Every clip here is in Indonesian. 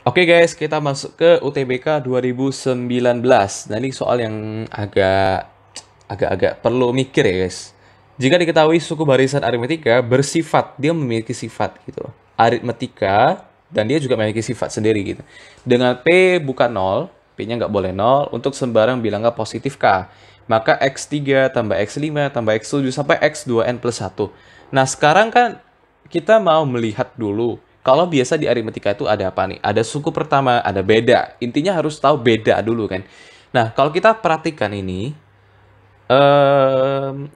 Oke guys, kita masuk ke UTBK 2019. Nah, ini soal yang agak perlu mikir ya guys. Jika diketahui suku barisan aritmetika bersifat, dia memiliki sifat gitu. Aritmetika, dan dia juga memiliki sifat sendiri gitu. Dengan P bukan 0, P-nya nggak boleh 0, untuk sembarang bilangan positif K. Maka X3 tambah X5 tambah X7 sampai X2N plus 1. Nah, sekarang kan kita mau melihat dulu. Kalau biasa di aritmetika itu ada apa nih? Ada suku pertama, ada beda. Intinya harus tahu beda dulu kan. Nah, kalau kita perhatikan ini,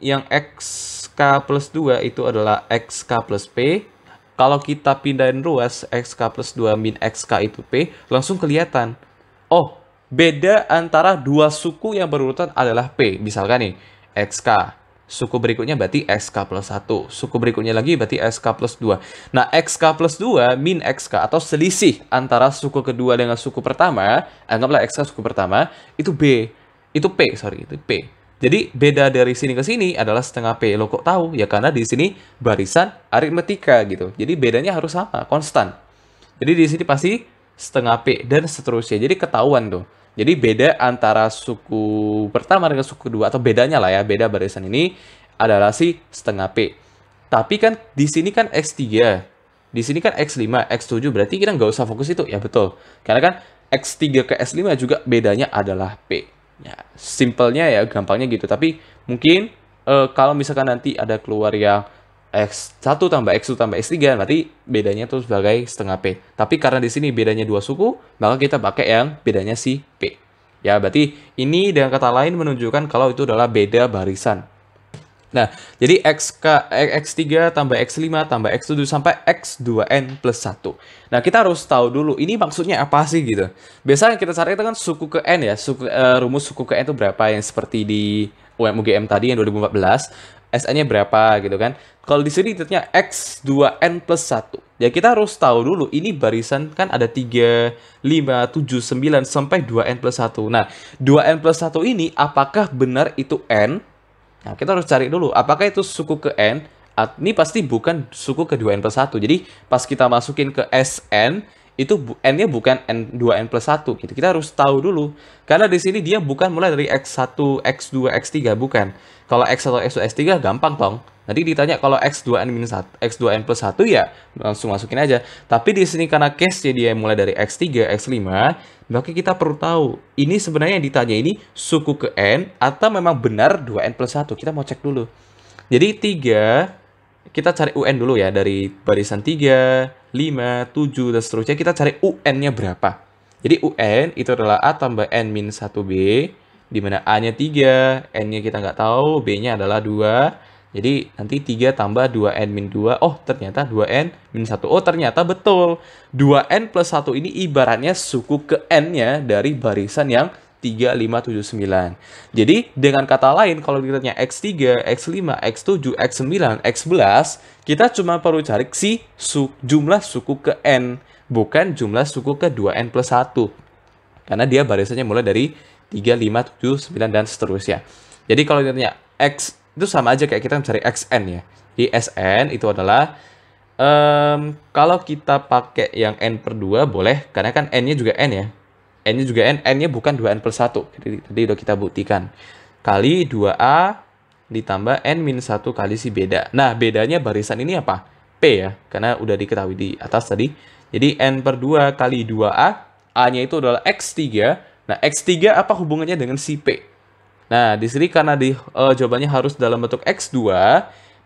yang XK plus 2 itu adalah XK plus P. Kalau kita pindahin ruas, XK plus 2 min XK itu P, langsung kelihatan. Oh, beda antara dua suku yang berurutan adalah P. Misalkan nih, XK. Suku berikutnya berarti XK plus 1. Suku berikutnya lagi berarti XK plus 2. Nah, XK plus 2 min XK atau selisih antara suku kedua dengan suku pertama, anggaplah XK suku pertama, itu B. Itu P, sorry, itu P. Jadi beda dari sini ke sini adalah setengah P. Lo kok tahu? Ya karena di sini barisan aritmetika gitu. Jadi bedanya harus sama, konstan. Jadi di sini pasti setengah P dan seterusnya. Jadi ketahuan tuh. Jadi beda antara suku pertama dengan suku kedua atau bedanya lah ya, beda barisan ini adalah si setengah P. Tapi kan di sini kan X3. Di sini kan X5, X7 berarti kita nggak usah fokus itu. Ya betul. Karena kan X3 ke S5 juga bedanya adalah P. Ya, simpelnya ya, gampangnya gitu. Tapi mungkin kalau misalkan nanti ada keluar yang X1 tambah X2 tambah X3, berarti bedanya tuh sebagai setengah P. Tapi karena di sini bedanya dua suku, maka kita pakai yang bedanya si P. Ya, berarti ini dengan kata lain menunjukkan kalau itu adalah beda barisan. Nah, jadi X3 tambah X5 tambah X7 sampai X2N plus 1. Nah, kita harus tahu dulu, ini maksudnya apa sih gitu. Biasanya kita cari itu kan suku ke N ya, rumus suku ke N itu berapa yang seperti di UMUGM tadi yang 2014, SN-nya berapa gitu kan. Kalau di sini titiknya X2N plus 1. Ya, kita harus tahu dulu, ini barisan kan ada 3, 5, 7, 9 sampai 2N plus 1. Nah, 2N plus 1 ini apakah benar itu N? Nah, kita harus cari dulu, apakah itu suku ke N? Ini pasti bukan suku ke 2N plus 1. Jadi, pas kita masukin ke SN, itu N-nya bukan N2N plus 1. Gitu. Kita harus tahu dulu. Karena di sini dia bukan mulai dari X1, X2, X3. Bukan. Kalau X1, X2, X3 gampang, Tong. Nanti ditanya kalau X2N-1, X2N plus 1 ya langsung masukin aja. Tapi di sini karena case-nya dia mulai dari X3, X5, maka kita perlu tahu, ini sebenarnya yang ditanya ini suku ke N atau memang benar 2N plus 1. Kita mau cek dulu. Jadi 3, kita cari UN dulu ya. Dari barisan 3, 5, 7, dan seterusnya. Kita cari UN-nya berapa. Jadi UN itu adalah A tambah N min 1B. Di mana A-nya 3, N-nya kita nggak tahu, B-nya adalah 2. Jadi nanti 3 tambah 2N min 2. Oh, ternyata 2N min 1. Oh, ternyata betul. 2N plus 1 ini ibaratnya suku ke N-nya dari barisan yang 3, 5, 7, 9. Jadi, dengan kata lain, kalau ditanya X3, X5, X7, X9, X11, kita cuma perlu cari si jumlah suku ke N, bukan jumlah suku ke 2N plus 1. Karena dia barisannya mulai dari 3, 5, 7, 9, dan seterusnya. Jadi, kalau ditanya X, itu sama aja kayak kita mencari XN ya. Di SN itu adalah kalau kita pakai yang N per 2 boleh, karena kan N-nya juga N ya. N-nya juga N, N-nya bukan 2N plus 1. Jadi tadi udah kita buktikan. Kali 2A ditambah N min 1 kali si beda. Nah, bedanya barisan ini apa? P ya, karena udah diketahui di atas tadi. Jadi N per 2 kali 2A, A-nya itu adalah X3. Nah, X3 apa hubungannya dengan si P? Nah, di sini karena jawabannya harus dalam bentuk X2,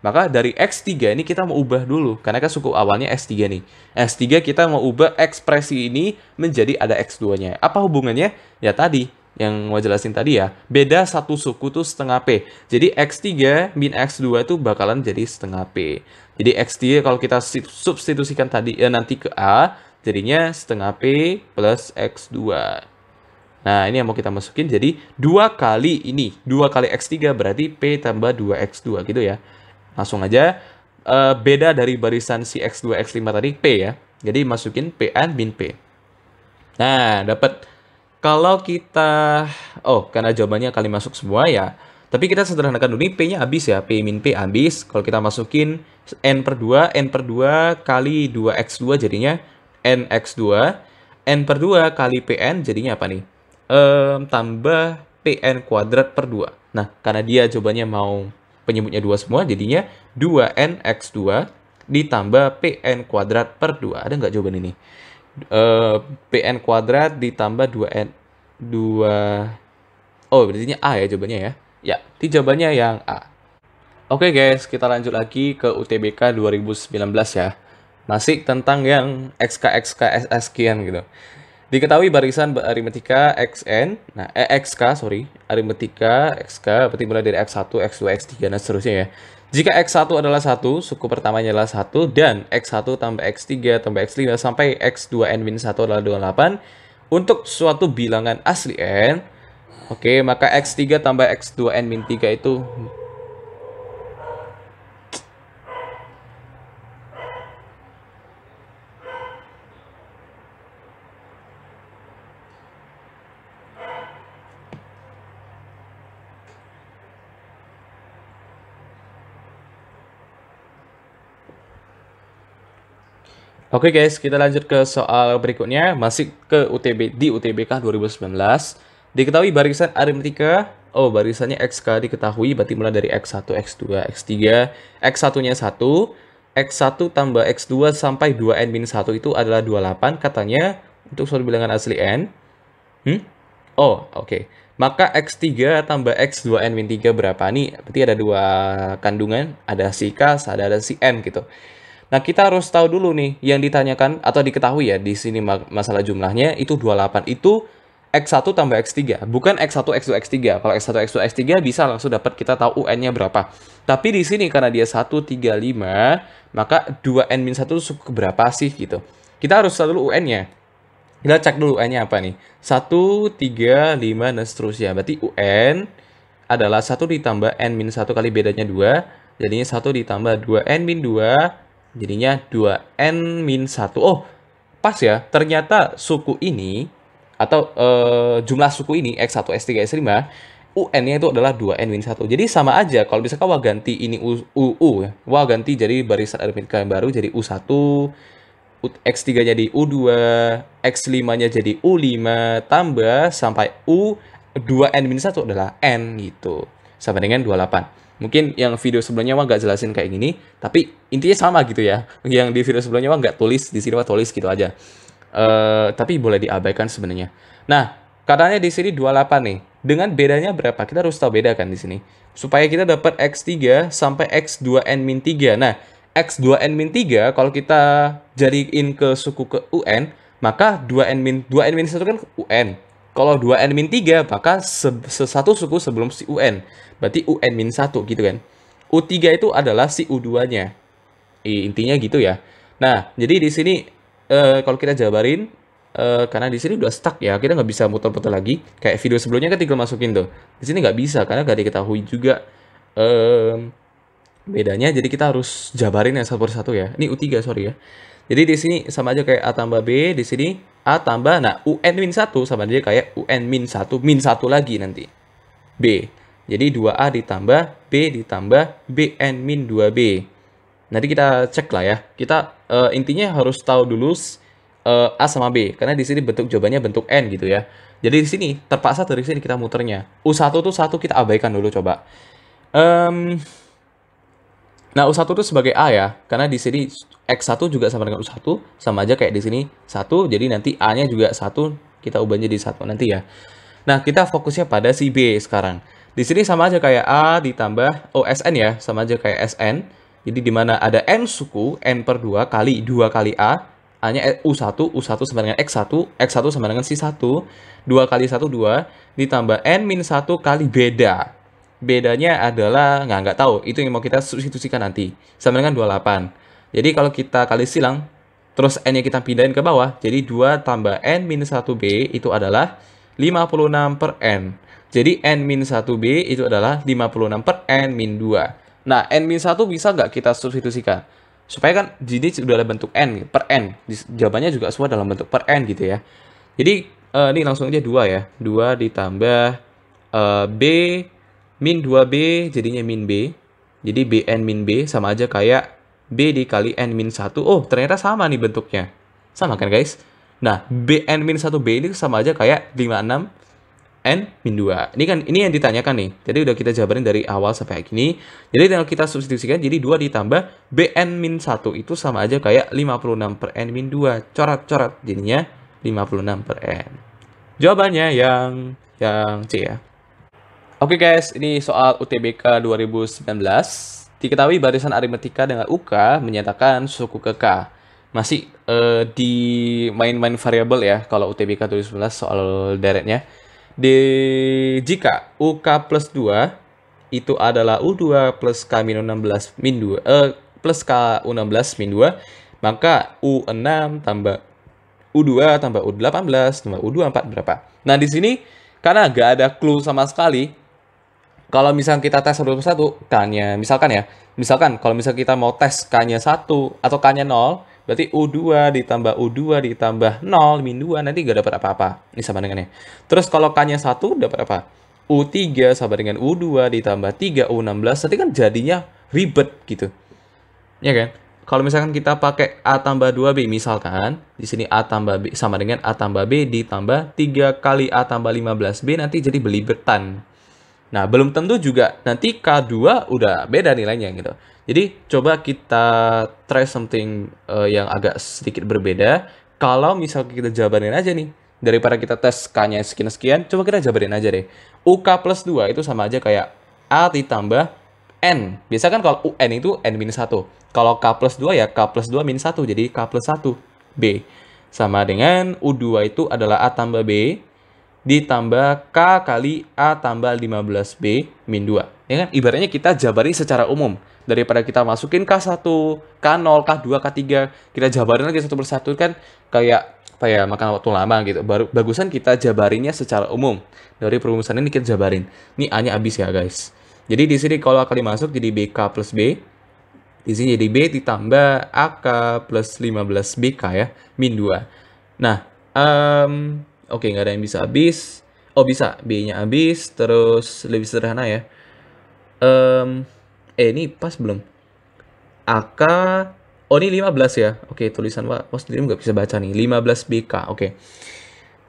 maka dari X3 ini kita mau ubah dulu. Karena kan suku awalnya X3 nih. X3 kita mau ubah ekspresi ini menjadi ada X2-nya. Apa hubungannya? Ya tadi, yang mau jelasin tadi ya. Beda satu suku tuh setengah P. Jadi X3 min X2 itu bakalan jadi setengah P. Jadi X3 kalau kita substitusikan tadi nanti ke A, jadinya setengah P plus X2. Nah, ini yang mau kita masukin. Jadi, 2 kali ini. 2 kali X3 berarti P tambah 2X2 gitu ya. Langsung aja. Beda dari barisan si X2, X5 tadi, P ya. Jadi, masukin PN min P. Nah, dapat. Kalau kita... Oh, karena jawabannya kali masuk semua ya. Tapi kita sederhanakan dulu. Ini P-nya habis ya. P min P habis. Kalau kita masukin N per 2 kali 2X2 jadinya NX2. N per 2 kali PN jadinya apa nih? Tambah PN kuadrat per 2. Nah, karena dia jawabannya mau penyebutnya 2 semua, jadinya 2N X2 ditambah PN kuadrat per 2. Ada nggak jawaban ini? PN kuadrat ditambah 2N 2. Oh, berarti A ya jawabannya ya. Ya, itu jawabannya yang A. Oke guys, kita lanjut lagi ke UTBK 2019 ya. Masih tentang yang XK, XK, SS sekian gitu. Diketahui barisan aritmetika XN, nah XK, sorry, aritmetika XK, berarti mulai dari X1, X2, X3, dan seterusnya ya. Jika X1 adalah 1, suku pertamanya adalah 1, dan X1 tambah X3 tambah X5 sampai X2N-1 adalah 28, untuk suatu bilangan asli N, oke, maka X3 tambah X2N-3 itu Oke guys, kita lanjut ke soal berikutnya, masih ke di UTBK 2019. Diketahui barisan aritmetika, barisannya XK diketahui, berarti mulai dari X1, X2, X3, X1-nya 1, X1 tambah X2 sampai 2N-1 itu adalah 28, katanya untuk suatu bilangan asli N. Oke. Maka X3 tambah X2N-3 berapa? Nih, berarti ada dua kandungan, ada si K, ada si N gitu. Nah, kita harus tahu dulu nih, yang ditanyakan atau diketahui ya, di sini masalah jumlahnya itu 28. Itu X1 tambah X3, bukan X1, X2, X3. Kalau X1, X2, X3 bisa langsung dapat kita tahu UN-nya berapa. Tapi di sini karena dia 1, 3, 5, maka 2N-1 suku berapa sih gitu. Kita harus tahu dulu UN-nya. Kita cek dulu UN-nya apa nih. 1, 3, 5, dan seterusnya. Berarti UN adalah 1 ditambah N-1 kali bedanya 2. Jadinya 1 ditambah 2N-2. Jadinya 2N-1. Oh, pas ya. Ternyata suku ini, atau jumlah suku ini, X1, X3, X5, UN-nya itu adalah 2N-1. Jadi sama aja. Kalau misalkan wah ganti ini UU, ya. Wah ganti jadi barisan aritmetika yang baru jadi U1, X3-nya jadi U2, X5-nya jadi U5, tambah sampai U2N-1 adalah N gitu. Sama dengan 28. Mungkin yang video sebelumnya Wah nggak jelasin kayak gini, tapi intinya sama gitu ya. Yang di video sebelumnya Wah nggak tulis, di sini Wah tulis gitu aja. Tapi boleh diabaikan sebenarnya. Nah, katanya di sini 28 nih. Dengan bedanya berapa? Kita harus tahu beda kan di sini. Supaya kita dapat X3 sampai X2N-3. Nah, X2N-3 kalau kita jadiin ke suku ke UN, maka 2N-1 kan UN. Kalau 2N-3 maka satu suku sebelum si UN. Berarti UN-1 gitu kan. U3 itu adalah si U2-nya. Intinya gitu ya. Nah, jadi di sini kalau kita jabarin, karena di sini udah stuck ya, kita nggak bisa muter-muter lagi. Kayak video sebelumnya kan tinggal masukin tuh. Di sini nggak bisa, karena nggak diketahui juga bedanya. Jadi kita harus jabarin yang satu persatu ya. Ini U3, sorry ya. Jadi di sini sama aja kayak A tambah B, di sini A tambah, nah UN-1 sama aja kayak UN-1, min 1 lagi nanti. B. Jadi 2A ditambah B ditambah BN-2B. Nanti kita cek lah ya. Kita intinya harus tahu dulu A sama B, karena di sini bentuk jawabannya bentuk N gitu ya. Jadi di sini terpaksa dari sini kita muternya. U1 tuh 1 kita abaikan dulu coba. Nah, U1 itu sebagai A ya, karena di sini X1 juga sama dengan U1, sama aja kayak di sini 1, jadi nanti A-nya juga 1, kita ubah jadi 1 nanti ya. Nah, kita fokusnya pada si B sekarang. Di sini sama aja kayak A ditambah SN ya, sama aja kayak SN. Jadi di mana ada N suku, N per 2 kali 2 kali A, A-nya U1, U1 sama dengan X1, X1 sama dengan si 1, 2 kali 1, 2, ditambah N-1 kali beda. Bedanya adalah, nggak tahu, itu yang mau kita substitusikan nanti. Sama dengan 28. Jadi kalau kita kali silang, terus N-nya kita pindahin ke bawah, jadi 2 tambah N-1B itu adalah 56 per N. Jadi N-1B itu adalah 56 per N-2. Nah, N-1 bisa nggak kita substitusikan? Supaya kan jadi sudah ada bentuk N per N. Jawabannya juga semua dalam bentuk per N gitu ya. Jadi ini langsung aja 2 ya. 2 ditambah B min 2B jadinya min B. Jadi BN min B sama aja kayak B dikali N min 1. Oh, ternyata sama nih bentuknya. Sama kan guys? Nah, Bn-1b ini sama aja kayak 56 N-2. Ini yang ditanyakan nih. Jadi udah kita jabarin dari awal sampai gini. Jadi tinggal kita substitusikan. Jadi 2 ditambah Bn-1 itu sama aja kayak 56 per N-2. Coret-coret. Jadinya 56 per N. Jawabannya yang C ya. Oke guys, ini soal UTBK 2019. Diketahui barisan aritmetika dengan UK menyatakan suku ke K. Masih di main-main variabel ya kalau UTBK 2019 soal deretnya. Jika UK plus 2 itu adalah U2 plus K-16 min 2 plus K-16 min 2, maka U6 tambah U2 tambah U18 tambah U24 berapa? Nah, di sini karena nggak ada clue sama sekali, kalau misalnya kita tes satu persatu, K-nya, misalkan kalau misalnya kita mau tes K-nya 1 atau K-nya 0, berarti U2 ditambah U2 ditambah 0 min 2, nanti nggak dapat apa-apa. Ini sama dengannya. Terus kalau K-nya 1 dapat apa? U3 sama dengan U2 ditambah 3 U16, nanti kan jadinya ribet gitu. Ya kan? Kalau misalkan kita pakai A tambah 2B, misalkan, di sini A tambah B sama dengan A tambah B ditambah 3 kali A tambah 15B, nanti jadi belibetan. Nah, belum tentu juga nanti K2 udah beda nilainya gitu. Jadi, coba kita try something yang agak sedikit berbeda. Kalau misalnya kita jabarin aja nih, daripada kita tes K-nya sekian-sekian, coba kita jabarin aja deh. UK plus 2 itu sama aja kayak A ditambah N. Biasa kan kalau UN itu N-1. Kalau K plus 2 ya K plus 2 min 1, jadi K plus 1. B. Sama dengan U2 itu adalah A tambah B ditambah K kali A tambah 15B min 2. Ya kan? Ibaratnya kita jabarin secara umum. Daripada kita masukin K1, K0, K2, K3, kita jabarin lagi satu persatu kan kayak apa ya, makan waktu lama gitu. Bagusan kita jabarinnya secara umum. Dari perumusan ini kita jabarin. Ini A-nya habis ya, guys. Jadi di sini kalau kali masuk jadi BK plus B. Di sini jadi B ditambah AK plus 15BK ya, min 2. Nah, oke, nggak ada yang bisa habis. Oh, bisa. B-nya habis. Terus lebih sederhana ya. Ini pas belum? AK. Oh, ini 15 ya. Oke, tulisan was sendiri nggak bisa baca nih. 15 BK. Oke.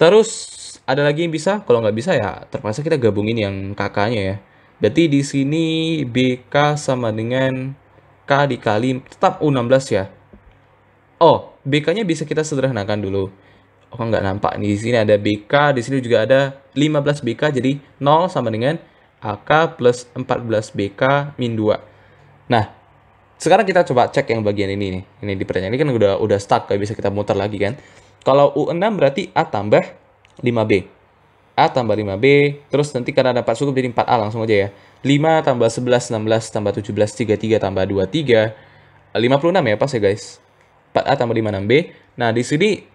Terus, ada lagi yang bisa? Kalau nggak bisa ya, terpaksa kita gabungin yang KK-nya ya. Berarti di sini BK sama dengan K dikali tetap U16 ya. Oh, BK-nya bisa kita sederhanakan dulu. Oh, nggak nampak nih. Di sini ada BK, di sini juga ada 15 BK, jadi 0 sama dengan AK plus 14 BK min 2. Nah, sekarang kita coba cek yang bagian ini nih. Ini di pertanyaan ini kan udah stuck, kayak bisa kita muter lagi kan. Kalau U6 berarti A tambah 5B. A tambah 5B, terus nanti karena dapat cukup jadi 4A langsung aja ya. 5 tambah 11, 16 tambah 17, 33 tambah 23. 56 ya, pas ya guys. 4A tambah 56B. Nah, di sini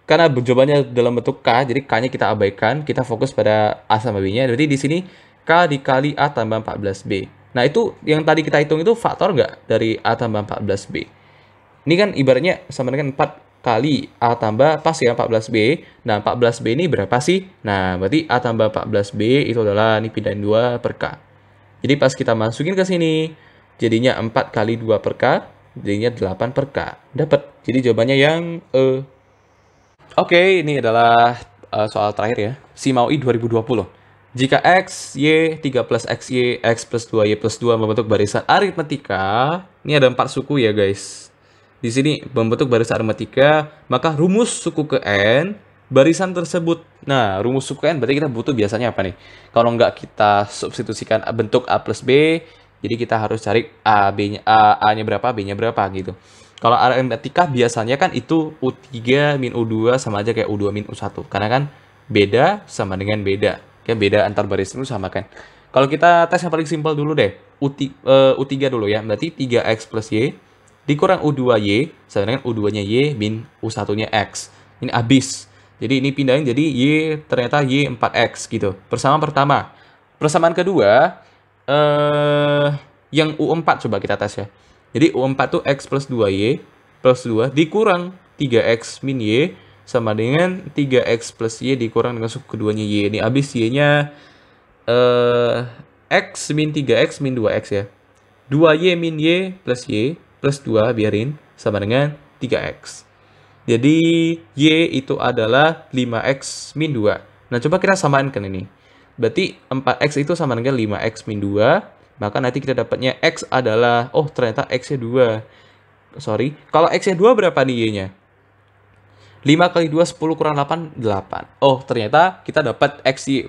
karena jawabannya dalam bentuk K, jadi K-nya kita abaikan, kita fokus pada A sama B-nya. Berarti di sini K dikali A tambah 14B. Nah, itu yang tadi kita hitung itu faktor nggak dari A tambah 14B? Ini kan ibaratnya sama dengan 4 kali A tambah pas ya 14B. Nah, 14B ini berapa sih? Nah, berarti A tambah 14B itu adalah, ini pindahin 2 per K. Jadi pas kita masukin ke sini, jadinya 4 kali 2 per K, jadinya 8 per K. Dapat. Jadi jawabannya yang E. Oke, ini adalah soal terakhir ya. SIMAUI 2020. Jika X, Y, 3 plus XY, X plus 2, Y plus 2 membentuk barisan aritmetika, ini ada 4 suku ya guys. Di sini membentuk barisan aritmetika, maka rumus suku ke N, barisan tersebut. Nah, rumus suku N berarti kita butuh biasanya apa nih? Kalau nggak kita substitusikan bentuk A plus B, jadi kita harus cari A-nya berapa, B-nya berapa gitu. Kalau aritmetika biasanya kan itu U3 min U2 sama aja kayak U2 min U1. Karena kan beda sama dengan beda. Kayak beda antar baris itu sama kan. Kalau kita tes yang paling simpel dulu deh. U3 dulu ya. Berarti 3X plus Y dikurang U2Y sama dengan U2-nya Y min U1-nya X. Ini habis. Jadi ini pindahin jadi Y ternyata Y 4X gitu. Persamaan pertama. Persamaan kedua yang U4 coba kita tes ya. Jadi U4 tuh X plus 2Y plus 2 dikurang 3X min Y sama dengan 3X plus Y dikurang dengan suku keduanya Y. Ini habis Y-nya X min 3X min 2X ya. 2Y min Y plus 2 biarin sama dengan 3X. Jadi Y itu adalah 5X min 2. Nah, coba kita samakan ini. Berarti 4X itu sama dengan 5X min 2. Maka nanti kita dapatnya X adalah, oh ternyata X-nya 2. Sorry, kalau X-nya 2 berapa nih Y-nya? 5 kali 2, 10 kurang 8, 8. Oh, ternyata kita dapat XY,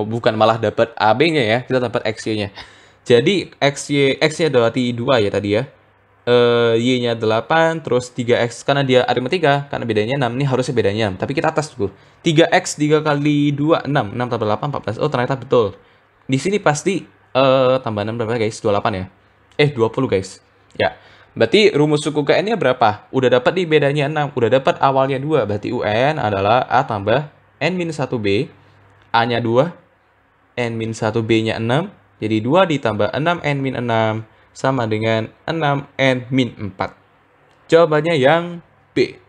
bukan malah dapat AB-nya ya, kita dapat XY-nya. Jadi, X-nya berarti 2 ya tadi ya. Y-nya 8, terus 3X, karena dia aritmatika, karena bedanya 6, ini harusnya bedanya 6. Tapi kita tes dulu. 3X 3 kali 2, 6. 6 tambah 8, 14. Oh, ternyata betul. Di sini pasti tambah 6 berapa guys? 28 ya? 20 guys. Ya. Berarti rumus suku ke N-nya berapa? Udah dapat nih bedanya 6. Udah dapat awalnya 2. Berarti UN adalah A tambah N-1B. A-nya 2. N-1B-nya 6. Jadi 2 ditambah 6N-6 sama dengan 6N-4. Jawabannya yang B.